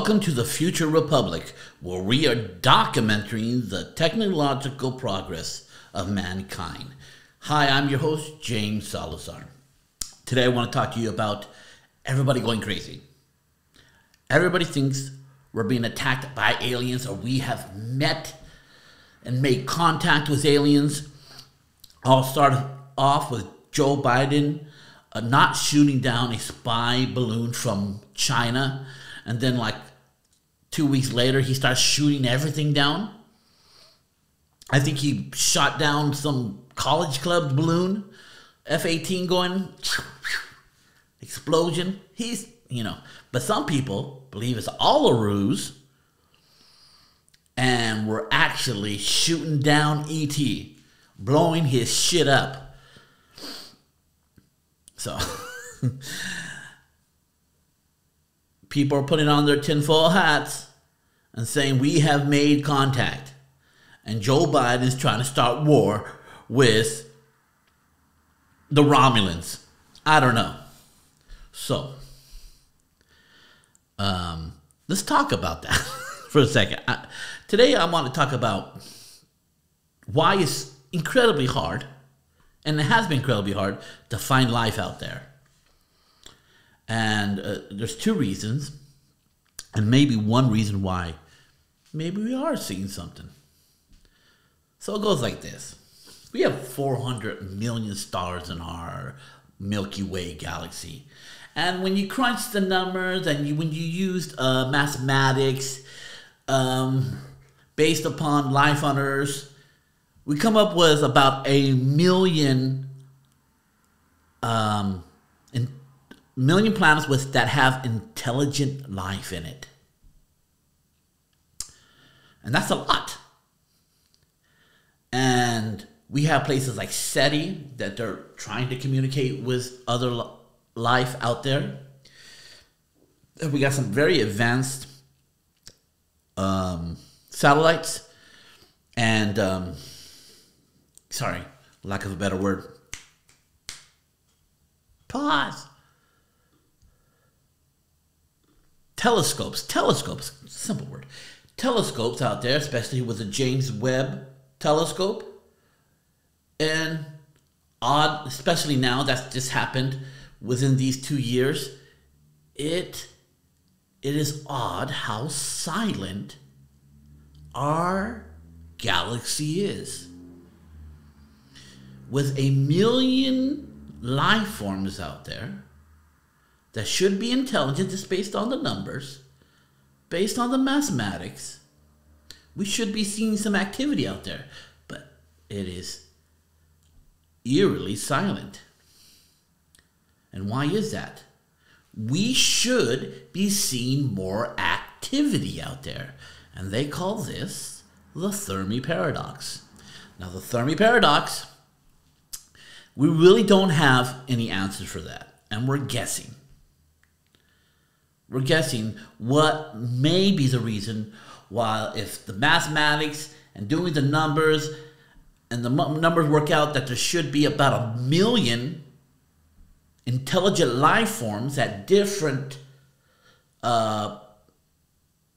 Welcome to the Future Republic, where we are documenting the technological progress of mankind. Hi, I'm your host, James Salazar. Today I want to talk to you about everybody going crazy. Everybody thinks we're being attacked by aliens, or we have met and made contact with aliens. I'll start off with Joe Biden not shooting down a spy balloon from China, and then like 2 weeks later he starts shooting everything down. I think he shot down some college club balloon, F-18 going, explosion. But some people believe it's all a ruse, and we're actually shooting down E.T., blowing his shit up. So people are putting on their tinfoil hats and saying we have made contact. And Joe Biden is trying to start war with the Romulans. I don't know. So let's talk about that for a second. Today I want to talk about why it's incredibly hard, and it has been incredibly hard, to find life out there. And there's two reasons, and maybe one reason why maybe we are seeing something. So it goes like this. We have 400 million stars in our Milky Way galaxy. And when you crunch the numbers and when you used mathematics based upon life on Earth, we come up with about 1 million million planets that have intelligent life in it. And that's a lot. And we have places like SETI that they're trying to communicate with other life out there. We got some very advanced satellites and sorry, lack of a better word. Pause. Telescopes, simple word. Telescopes out there, especially with the James Webb telescope. And odd, especially now, that's just happened within these 2 years. It is odd how silent our galaxy is. With 1 million life forms out there that should be intelligent, just based on the numbers, based on the mathematics, we should be seeing some activity out there. But it is eerily silent. And why is that? We should be seeing more activity out there. And they call this the Fermi paradox. Now, the Fermi paradox, we really don't have any answers for that. And we're guessing. We're guessing what may be the reason why, if the mathematics and doing the numbers and the numbers work out, that there should be about 1 million intelligent life forms at different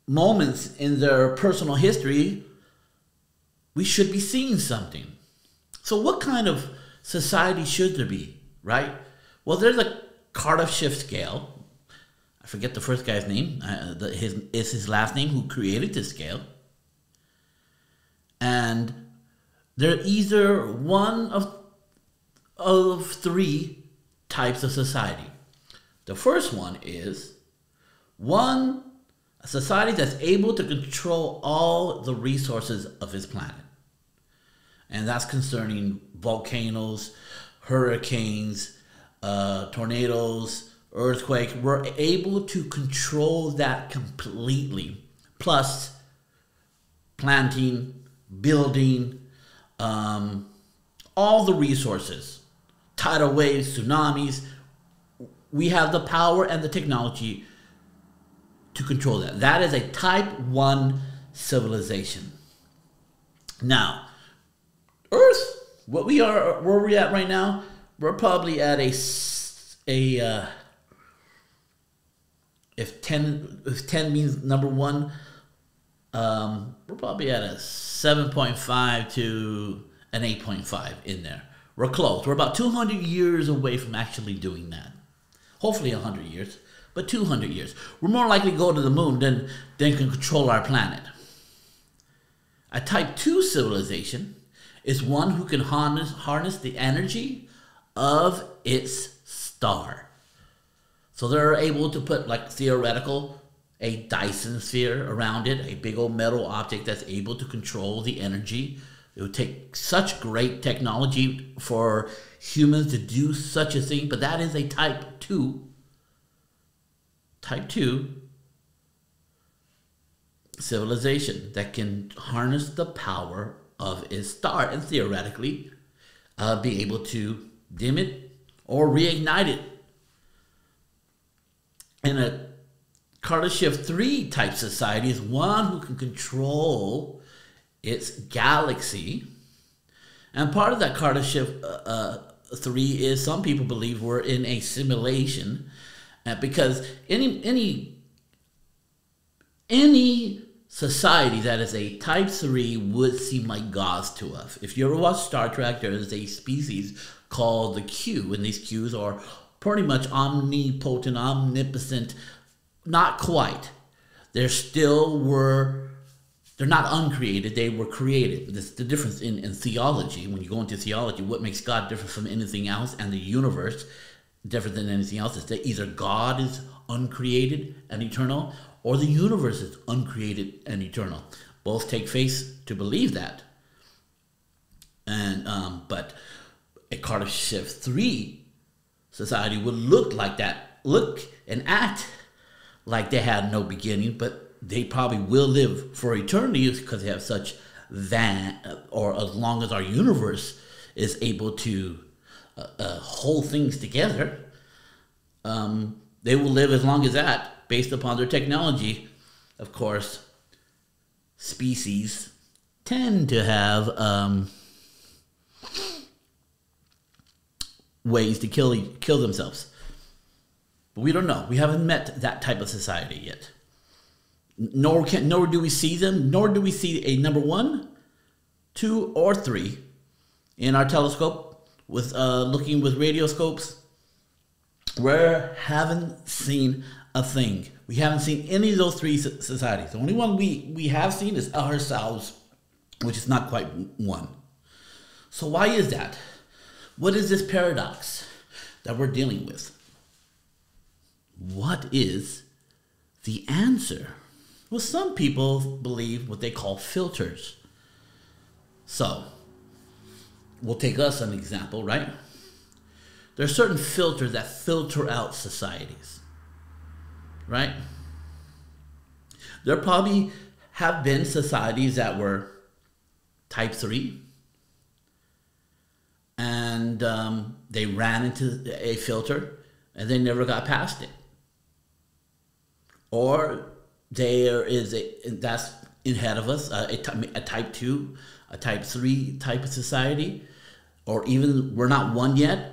moments in their personal history, we should be seeing something. So what kind of society should there be, right? Well, there's a Kardashev scale. I forget the first guy's name. It's his last name who created this scale. And they're either one of 3 types of society. The first one is a society that's able to control all the resources of his planet. And that's concerning volcanoes, hurricanes, tornadoes, earthquake. We're able to control that completely. Plus planting, building, all the resources, tidal waves, tsunamis. We have the power and the technology to control that. That is a type 1 civilization. Now, Earth, where we're at right now, we're probably at a if 10 means number one, we're probably at a 7.5 to an 8.5 in there. We're close. We're about 200 years away from actually doing that. Hopefully 100 years, but 200 years. We're more likely to go to the moon than can control our planet. A type 2 civilization is one who can harness the energy of its star. So they're able to put, like, theoretical, a Dyson sphere around it, a big old metal object that's able to control the energy. It would take such great technology for humans to do such a thing, but that is a type 2 civilization that can harness the power of its star and theoretically be able to dim it or reignite it. And a Kardashev 3 type society is one who can control its galaxy. And part of that Kardashev 3 is, some people believe we're in a simulation, because any society that is a type 3 would seem like gods to us. If you ever watch Star Trek, there is a species called the Q, and these Qs are pretty much omnipotent, omnipotent. Not quite. They're not uncreated, they were created. That's the difference in theology. When you go into theology, what makes God different from anything else, and the universe different than anything else, is that either God is uncreated and eternal, or the universe is uncreated and eternal. Both take faith to believe that. And but a Kardashev 3 society would look like that, look and act like they had no beginning, but they probably will live for eternity because they have such or as long as our universe is able to hold things together, they will live as long as that, based upon their technology. Of course, species tend to have ways to kill themselves. But we don't know. We haven't met that type of society yet. Nor do we see them, nor do we see a number 1, 2, or 3 in our telescope with looking with radioscopes. We haven't seen a thing. We haven't seen any of those 3 societies. The only one we have seen is ourselves, which is not quite one. So why is that? What is this paradox that we're dealing with? What is the answer? Well, some people believe what they call filters. So, we'll take us an example, right? There are certain filters that filter out societies, right? There probably have been societies that were type 3, and they ran into a filter and they never got past it. Or there is that's ahead of us, a type 2, a type 3 type of society, or even we're not one yet.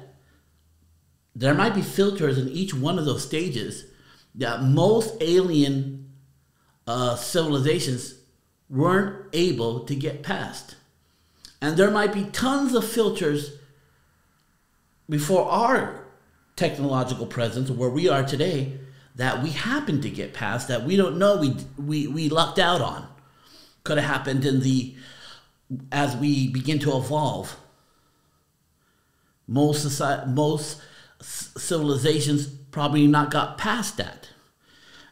There might be filters in each one of those stages that most alien civilizations weren't able to get past. And there might be tons of filters before our technological presence, where we are today, that we happen to get past, that we don't know we lucked out on. Could have happened as we begin to evolve. Most civilizations probably not got past that.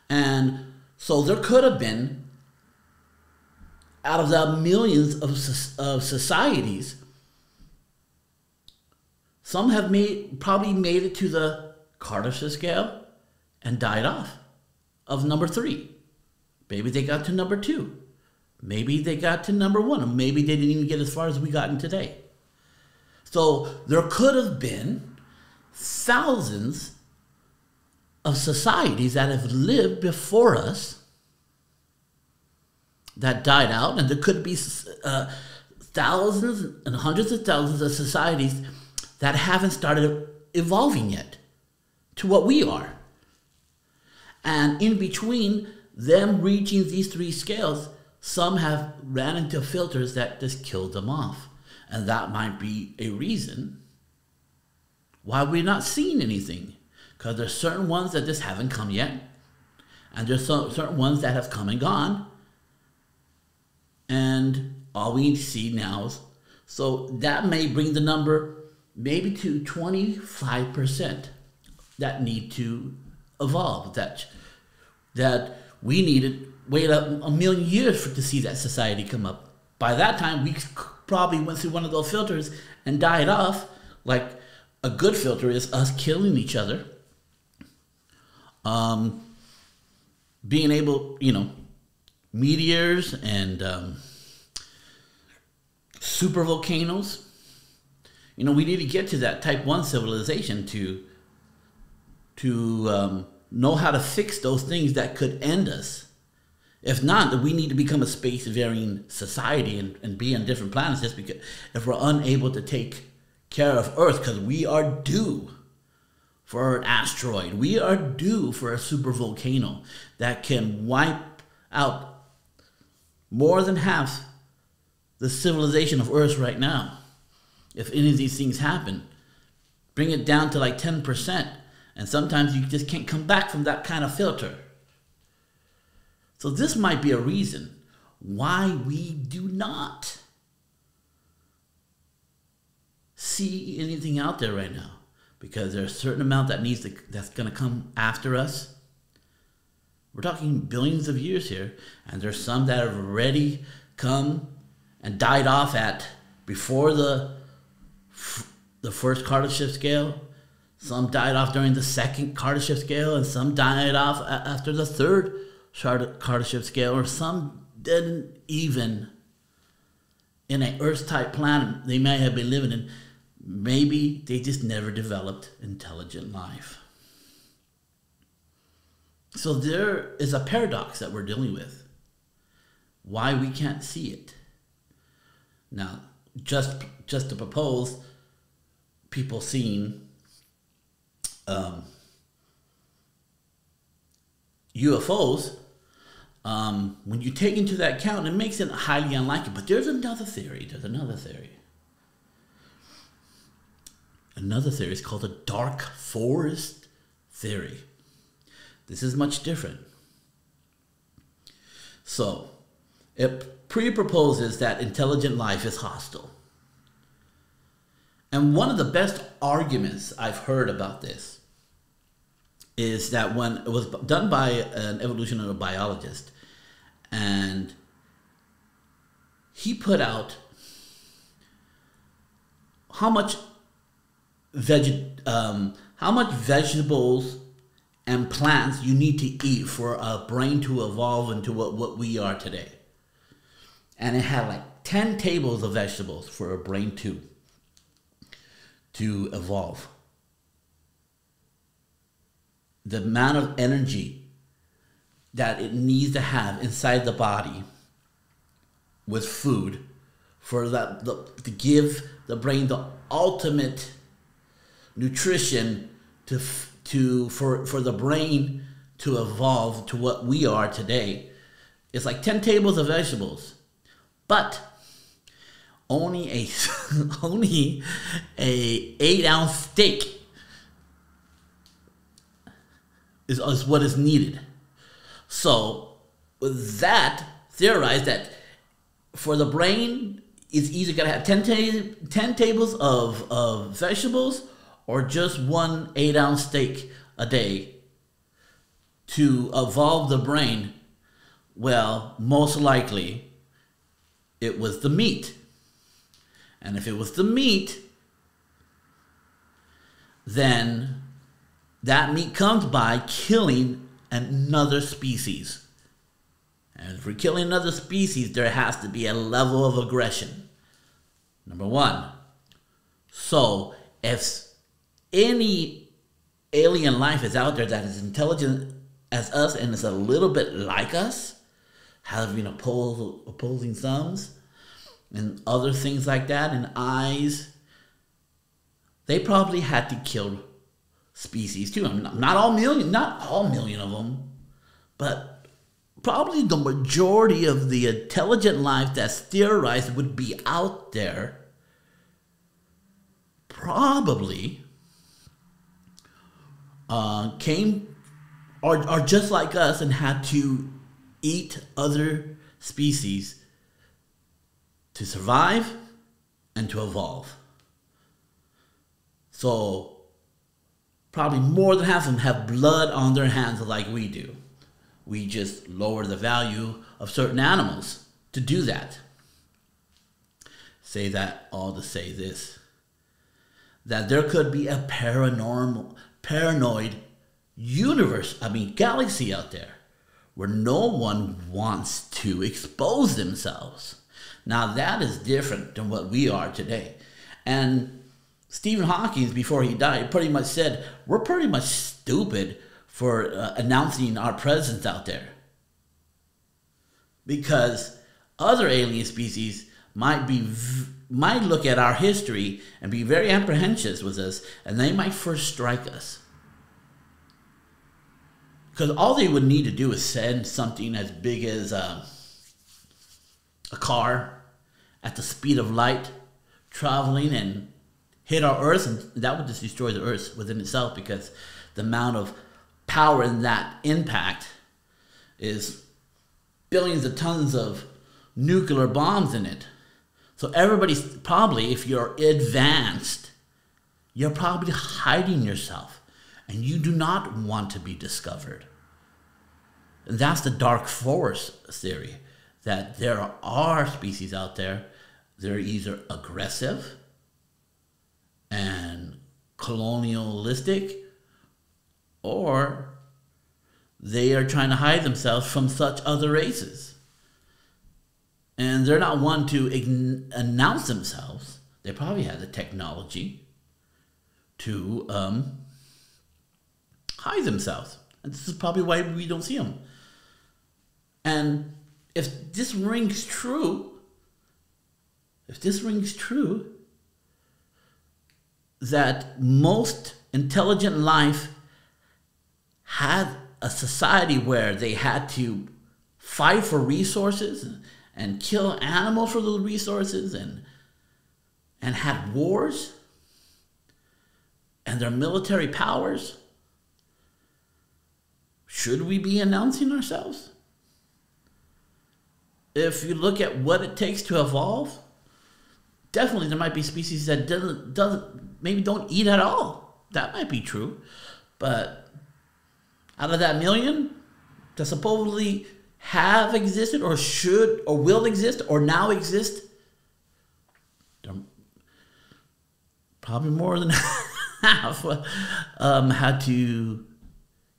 And so there could have been, out of the millions of societies, some have probably made it to the Kardashev scale and died off of number 3. Maybe they got to number 2. Maybe they got to number 1. Or maybe they didn't even get as far as we gotten today. So there could have been thousands of societies that have lived before us that died out, and there could be thousands and hundreds of thousands of societies that haven't started evolving yet to what we are. And in between them reaching these three scales, some have ran into filters that just killed them off. And that might be a reason why we're not seeing anything. Because there's certain ones that just haven't come yet. And there's certain ones that have come and gone. And all we see now is, so that may bring the number maybe to 25% that need to evolve. That we needed wait a million years to see that society come up. By that time, we probably went through one of those filters and died off. Like a good filter is us killing each other. Being able, meteors and super volcanoes. We need to get to that type 1 civilization to know how to fix those things that could end us. If not, we need to become a space-varying society and be on different planets, just because if we're unable to take care of Earth, because we are due for an asteroid. We are due for a super volcano that can wipe out more than half the civilization of Earth right now. If any of these things happen, bring it down to like 10%. And sometimes you just can't come back from that kind of filter. So this might be a reason why we do not see anything out there right now. Because there's a certain amount that's going to come after us. We're talking billions of years here. And there's some that have already come and died off before the first Kardashev scale. Some died off during the second Kardashev scale, and some died off after the third Kardashev scale, or some didn't even in an Earth-type planet they may have been living in. Maybe they just never developed intelligent life. So there is a paradox that we're dealing with. Why we can't see it. Now, just to propose, people seeing UFOs, when you take into that account, it makes it highly unlikely. But there's another theory. Another theory is called the dark forest theory. This is much different. So, it pre-proposes that intelligent life is hostile. And one of the best arguments I've heard about this is that when it was done by an evolutionary biologist, and he put out how much vegetables and plants you need to eat for a brain to evolve into what we are today. And it had like 10 tables of vegetables for a brain to evolve. The amount of energy that it needs to have inside the body with food for that to give the brain the ultimate nutrition for the brain to evolve to what we are today. It's like 10 tables of vegetables, but only a 8-ounce steak is what is needed. So with that, theorized that for the brain, it's either going to have 10 tables of vegetables or just one 8-ounce steak a day to evolve the brain. Well, most likely it was the meat. And if it was the meat, then that meat comes by killing another species. And if we're killing another species, there has to be a level of aggression. Number one. So if any alien life is out there that is intelligent as us and is a little bit like us, having opposing thumbs and other things like that, and eyes, they probably had to kill species too. I mean, not all million of them, But probably the majority of the intelligent life that's theorized would be out there probably came are just like us and had to eat other species to survive and to evolve. So probably more than half of them have blood on their hands like we do. We just lower the value of certain animals to do that. Say that all to say this, that there could be a paranoid universe, galaxy out there where no one wants to expose themselves. Now that is different than what we are today. And Stephen Hawking, before he died, pretty much said, we're pretty much stupid for announcing our presence out there. Because other alien species might look at our history and be very apprehensive with us, and they might first strike us. Because all they would need to do is send something as big as a car at the speed of light traveling and hit our Earth, and that would just destroy the Earth within itself, because the amount of power in that impact is billions of tons of nuclear bombs in it. So everybody's probably, if you're advanced, you're probably hiding yourself, and you do not want to be discovered. And that's the dark forest theory, that there are species out there that are either aggressive and colonialistic, or they are trying to hide themselves from such other races. And they're not one to announce themselves. They probably have the technology to hide themselves. And this is probably why we don't see them. And if this rings true, that most intelligent life had a society where they had to fight for resources and kill animals for those resources, and had wars, and their military powers, should we be announcing ourselves? If you look at what it takes to evolve, definitely there might be species that maybe don't eat at all. That might be true. But out of that million that supposedly have existed or should or will exist or now exist, probably more than half had to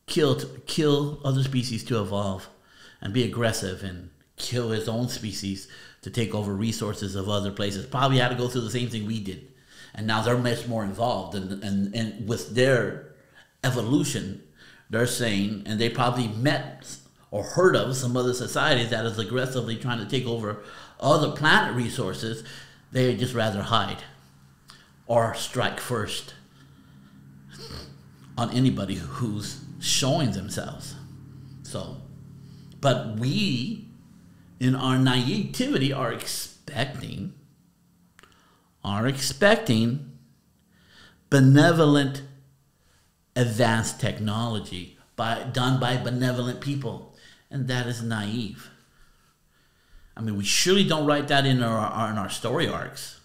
kill other species to evolve and be aggressive and kill his own species to take over resources of other places. Probably had to go through the same thing we did. And now they're much more involved. And with their evolution, they're saying, and they probably met or heard of some other societies that is aggressively trying to take over other planet resources, they just rather hide or strike first on anybody who's showing themselves. So, but we, in our naivety, are expecting benevolent advanced technology done by benevolent people, and that is naive. I mean, we surely don't write that in our story arcs.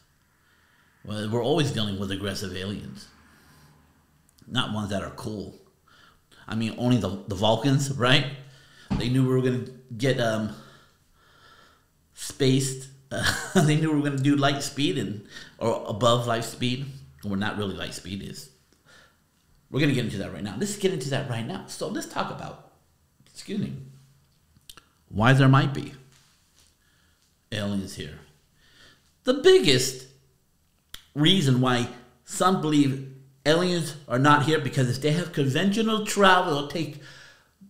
Well, we're always dealing with aggressive aliens, not ones that are cool. I mean, only the Vulcans, right? They knew we were going to get spaced. They knew we were going to do light speed or above light speed. Well, not really light speed is. We're going to get into that right now. Let's get into that right now. So let's talk about, why there might be aliens here. The biggest reason why some believe aliens are not here, because if they have conventional travel, it'll take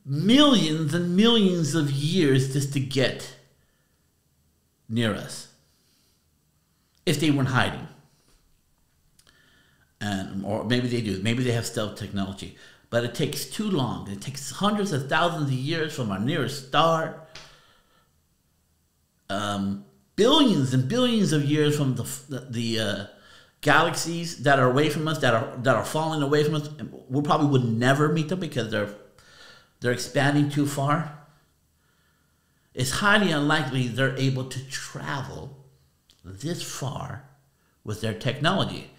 millions and millions of years just to get near us. If they weren't hiding. Or maybe they do. Maybe they have stealth technology. but it takes too long. It takes hundreds of thousands of years from our nearest star, billions and billions of years from the galaxies that are away from us, that are falling away from us. We probably would never meet them because they're expanding too far. It's highly unlikely they're able to travel this far with their technology.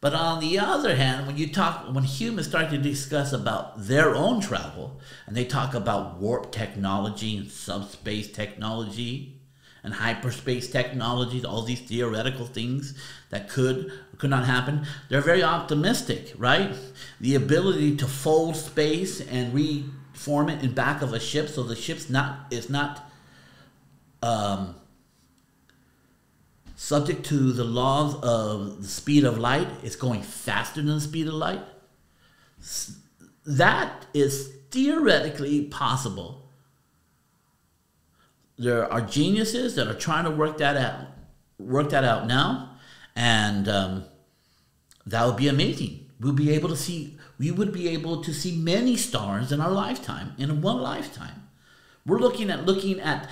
But on the other hand, when humans start to discuss about their own travel, and they talk about warp technology and subspace technology and hyperspace technologies, all these theoretical things that could or could not happen, they're very optimistic, right? The ability to fold space and reform it in back of a ship so the ship's is not subject to the laws of the speed of light. It's going faster than the speed of light. That is theoretically possible. There are geniuses that are trying to work that out now, and that would be amazing. We would be able to see many stars in our lifetime, in one lifetime. We're looking at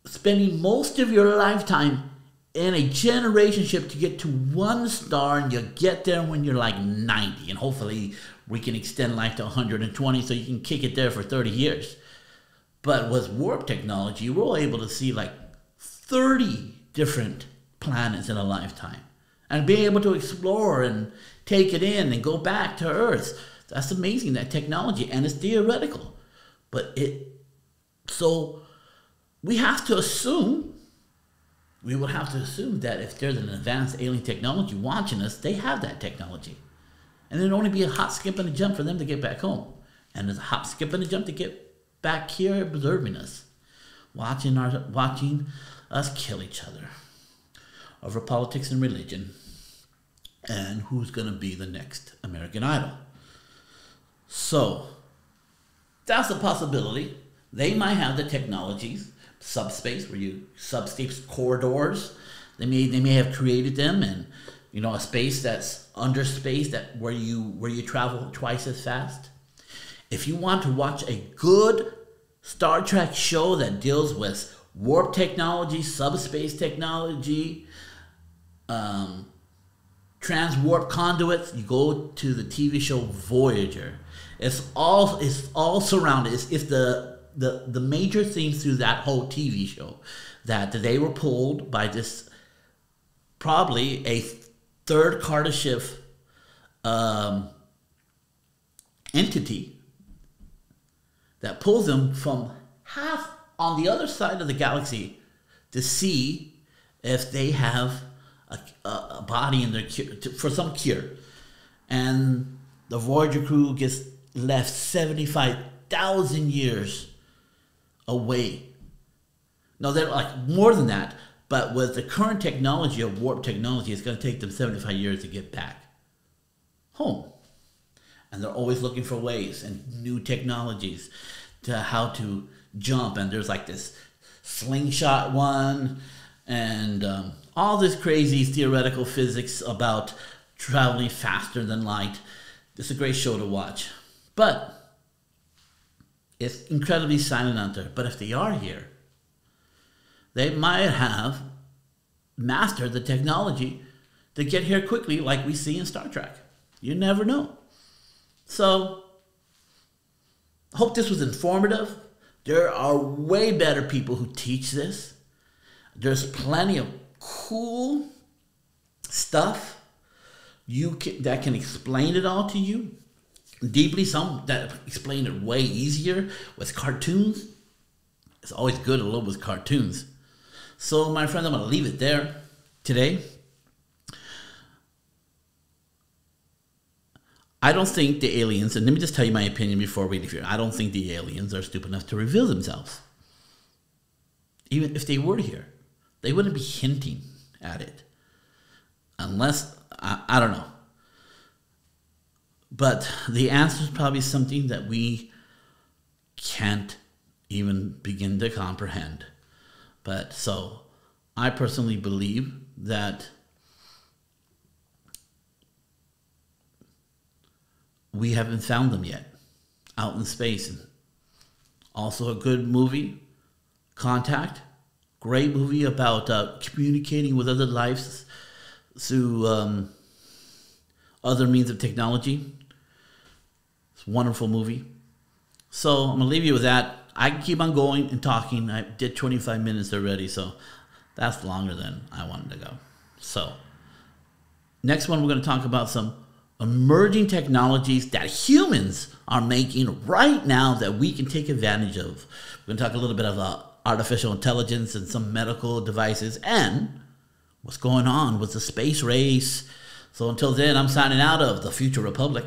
spending most of your lifetime in a generation ship to get to one star, and you get there when you're like 90, and hopefully we can extend life to 120 so you can kick it there for 30 years. But with warp technology, we're able to see like 30 different planets in a lifetime and be able to explore and take it in and go back to Earth. That's amazing, that technology, and it's theoretical. So we would have to assume that if there's an advanced alien technology watching us, they have that technology. And it'd only be a hop, skip, and a jump for them to get back home. And there's a hop, skip, and a jump to get back here observing us, watching us kill each other over politics and religion and who's going to be the next American Idol. So that's a possibility. They might have the technologies, subspace corridors. They may have created them, and a space that's under space where you travel twice as fast. If you want to watch a good Star Trek show that deals with warp technology, subspace technology, transwarp conduits, you go to the TV show Voyager. It's all surrounded. It's the major themes through that whole TV show, that they were pulled by this, probably a third Kardashev entity that pulls them from half on the other side of the galaxy to see if they have a body in their for some cure. And the Voyager crew gets left 75,000 years away. No, they're like more than that, but with the current technology of warp technology, it's going to take them 75 years to get back home. And they're always looking for ways and new technologies to how to jump. And there's like this slingshot one, and all this crazy theoretical physics about traveling faster than light. It's a great show to watch. But it's incredibly silent out there. But if they are here, they might have mastered the technology to get here quickly, like we see in Star Trek. You never know. So, I hope this was informative. There are way better people who teach this. There's plenty of cool stuff that can explain it all to you deeply. Some that explain it way easier with cartoons. It's always good to love with cartoons. So, my friends, I'm going to leave it there today. I don't think the aliens, and let me just tell you my opinion before we leave here. I don't think the aliens are stupid enough to reveal themselves. Even if they were here, they wouldn't be hinting at it. Unless, I don't know. But the answer is probably something that we can't even begin to comprehend. But so, I personally believe that we haven't found them yet out in space. And also a good movie, Contact. Great movie about communicating with other lives through other means of technology. It's a wonderful movie. So I'm going to leave you with that. I can keep on going and talking. I did 25 minutes already, so that's longer than I wanted to go. So next one, we're going to talk about some emerging technologies that humans are making right now that we can take advantage of. We're going to talk a little bit about artificial intelligence and some medical devices and what's going on with the space race. So until then, I'm signing out of the Future Republic.